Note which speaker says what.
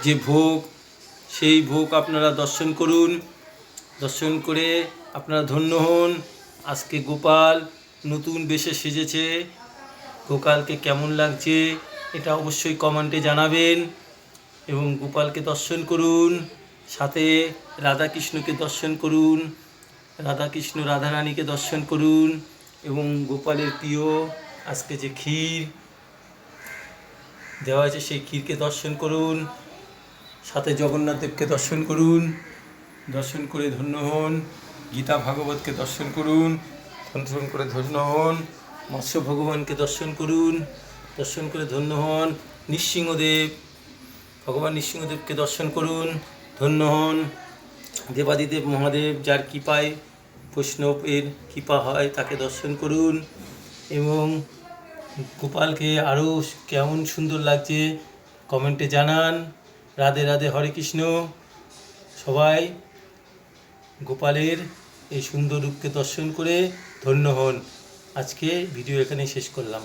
Speaker 1: যে ভোগ, সেই ভোগ আপনারা দর্শন করুন। দর্শন করে আপনারা ধন্য হন। আজকে গোপাল নতুন বেশে সেজেছে। গোপালকে কেমন লাগছে এটা অবশ্যই কমেন্টে জানাবেন এবং গোপালকে দর্শন করুন। সাথে রাধাকৃষ্ণকে দর্শন করুন, রাধাকৃষ্ণ রাধারানীকে দর্শন করুন এবং গোপালের প্রিয় আজকে যে ক্ষীর দেওয়া হয়েছে সেই ক্ষীরকে দর্শন করুন। সাথে জগন্নাথ দেবকে দর্শন করুন। দর্শন করে ধন্য হন। গীতা ভাগবতকে দর্শন করুন, দর্শন করে ধন্য হন। মৎস্য ভগবানকে দর্শন করুন, দর্শন করে ধন্য হন। নৃসিংহদেব, ভগবান নৃসিংহদেবকে দর্শন করুন, ধন্য হন। দেবাদিদেব মহাদেব, যার কৃপায় বৈষ্ণবের কৃপা হয়, তাকে দর্শন করুন এবং গোপালকে আরও কেমন সুন্দর লাগছে কমেন্টে জানান। রাধে রাধে, হরে কৃষ্ণ। সবাই গোপালের এই সুন্দর রূপকে দর্শন করে ধন্য হন। আজকে ভিডিও এখানেই শেষ করলাম।